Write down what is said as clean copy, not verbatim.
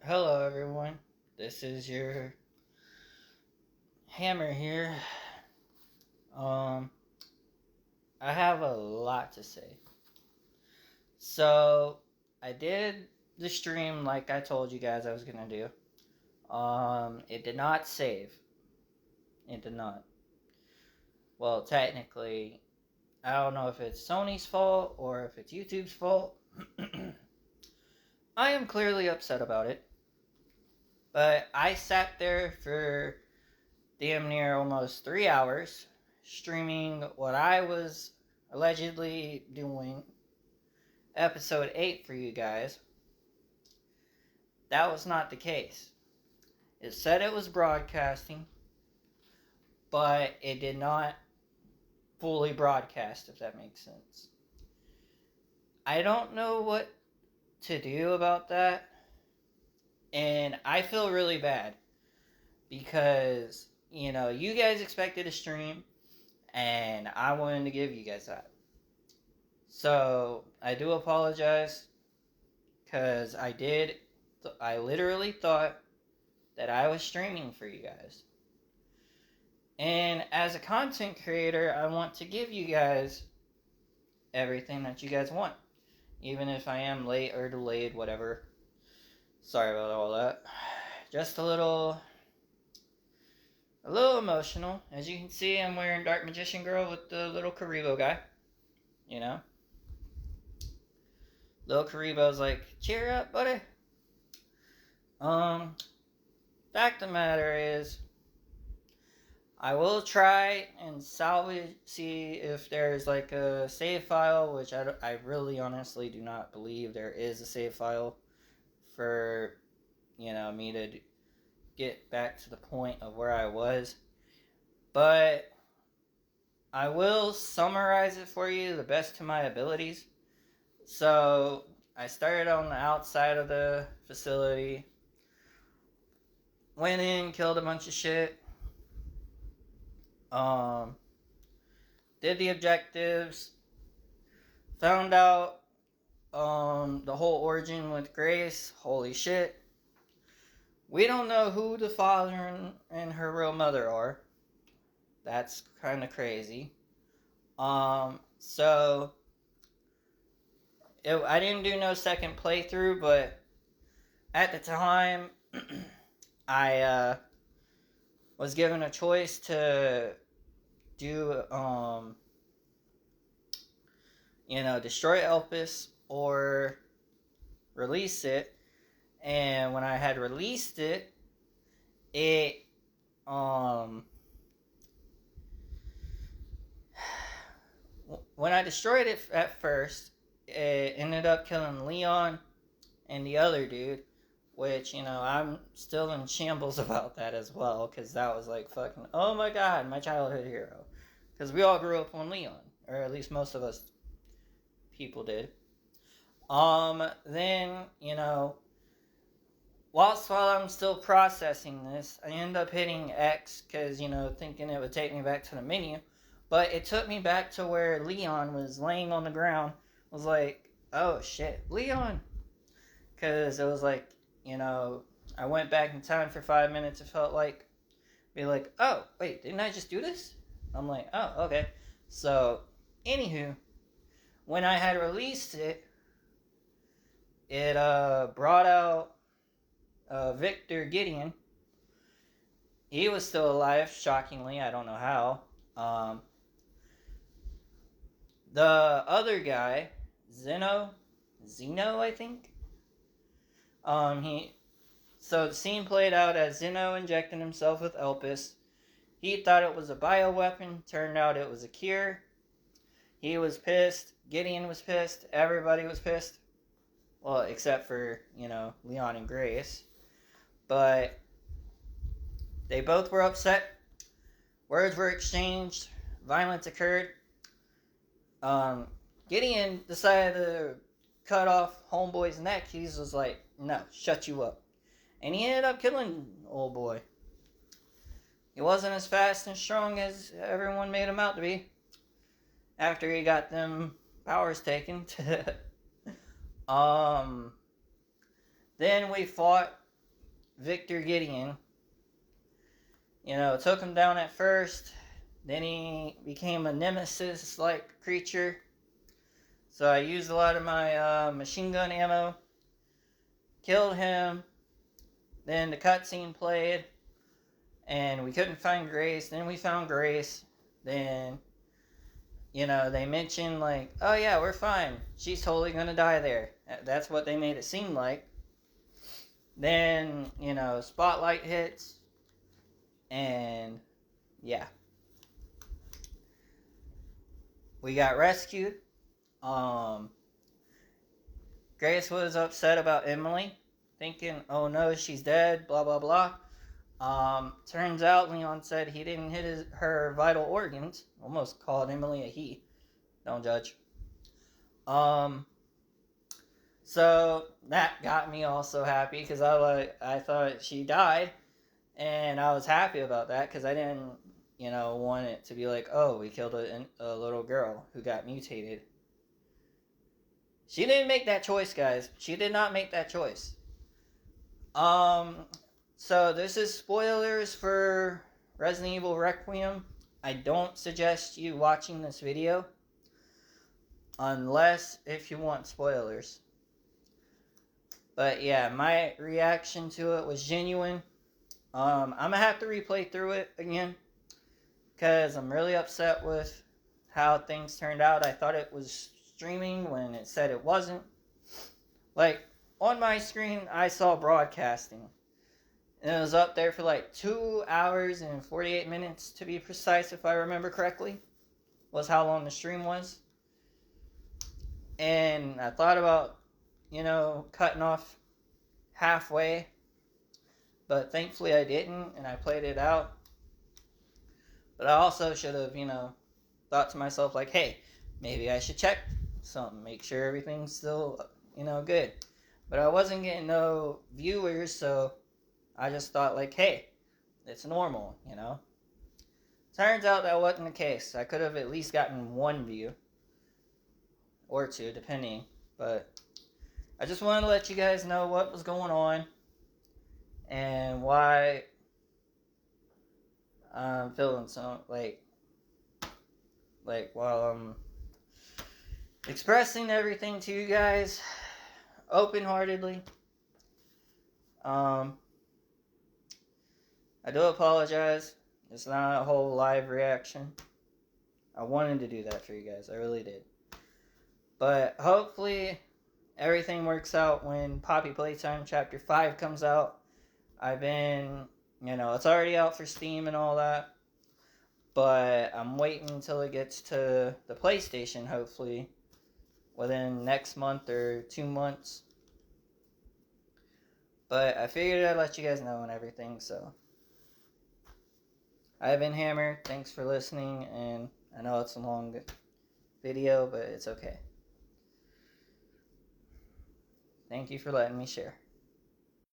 Hello, everyone. This is your Hammer here. Um, I have a lot to say. So, I did the stream like I told you guys I was gonna do. It did not save. It did not. Well, technically, I don't know if it's Sony's fault or if it's YouTube's fault. I am clearly upset about it. But I sat there for damn near almost 3 hours streaming what I was allegedly doing episode 8 for you guys. That was not the case. It said it was broadcasting, but it did not fully broadcast, if that makes sense. I don't know what to do about that, and I feel really bad because, you guys expected a stream, and I wanted to give you guys that. So, I do apologize, because I literally thought that I was streaming for you guys. And as a content creator, I want to give you guys everything that you guys want. Even if I am late or delayed, whatever. Sorry about all that. Just a little emotional. As you can see, I'm wearing Dark Magician Girl with the little Karibo guy. You know? Little Karibo's like, cheer up, buddy. Fact of the matter is, I will try and see if there's like a save file, which I really honestly do not believe there is a save file for, me to get back to the point of where I was. But I will summarize it for you the best to my abilities. So I started on the outside of the facility, went in, killed a bunch of shit. Did the objectives, found out the whole origin with Grace. Holy shit. We don't know who the father and her real mother are. That's kind of crazy. So I didn't do no second playthrough, but at the time, I was given a choice to do, destroy Elpis or release it. And when I had released it, when I destroyed it at first, it ended up killing Leon and the other dude, which, I'm still in shambles about that as well, because that was like fucking, oh my god, my childhood hero. Because we all grew up on Leon, or at least most of us people did. Then, while I'm still processing this, I end up hitting X, because, thinking it would take me back to the menu. But it took me back to where Leon was laying on the ground. I was like, oh shit, Leon. Because it was like, I went back in time for 5 minutes. It felt like, be like, oh, wait, didn't I just do this? I'm like, oh, okay. So, anywho, when I had released it, it brought out Victor Gideon. He was still alive, shockingly. I don't know how. The other guy, Zeno, I think. So the scene played out as Zeno injected himself with Elpis. He thought it was a bioweapon. Turned out it was a cure. He was pissed. Gideon was pissed. Everybody was pissed. Well, except for, Leon and Grace. But they both were upset. Words were exchanged. Violence occurred. Gideon decided to cut off Homeboy's neck. He was like, no, shut you up. And he ended up killing old boy. He wasn't as fast and strong as everyone made him out to be. After he got them powers taken. Then we fought Victor Gideon, took him down at first. Then he became a nemesis-like creature. So I used a lot of my machine gun ammo. Killed him. Then the cutscene played. And we couldn't find Grace. Then we found Grace. Then, they mentioned like, oh yeah, we're fine. She's totally gonna die there. That's what they made it seem like. Then, spotlight hits. And, yeah. We got rescued. Grace was upset about Emily, thinking, oh no, she's dead, blah, blah, blah. Turns out Leon said he didn't hit her vital organs. Almost called Emily a he. Don't judge. So that got me also happy because I thought she died, and I was happy about that because I didn't, want it to be like, oh, we killed a little girl who got mutated. She didn't make that choice, guys. She did not make that choice. So this is spoilers for Resident Evil Requiem. I don't suggest you watching this video unless if you want spoilers. But yeah, my reaction to it was genuine. I'm gonna have to replay through it again because I'm really upset with how things turned out. I thought it was streaming when it said it wasn't. Like, on my screen, I saw broadcasting. And it was up there for like 2 hours and 48 minutes, to be precise, if I remember correctly, was how long the stream was. And I thought about, cutting off halfway. But thankfully I didn't, and I played it out. But I also should have, thought to myself, like, hey, maybe I should check something, make sure everything's still, good. But I wasn't getting no viewers, so I just thought, like, hey, it's normal, Turns out that wasn't the case. I could have at least gotten one view. Or two, depending. But I just wanted to let you guys know what was going on. And why I'm feeling so, while I'm expressing everything to you guys open-heartedly. I do apologize. It's not a whole live reaction. I wanted to do that for you guys. I really did. But hopefully everything works out when Poppy Playtime Chapter 5 comes out. I've been, it's already out for Steam and all that. But I'm waiting until it gets to the PlayStation, hopefully, within next month or 2 months. But I figured I'd let you guys know and everything, so. I've been Hammer. Thanks for listening, and I know it's a long video, but it's okay. Thank you for letting me share.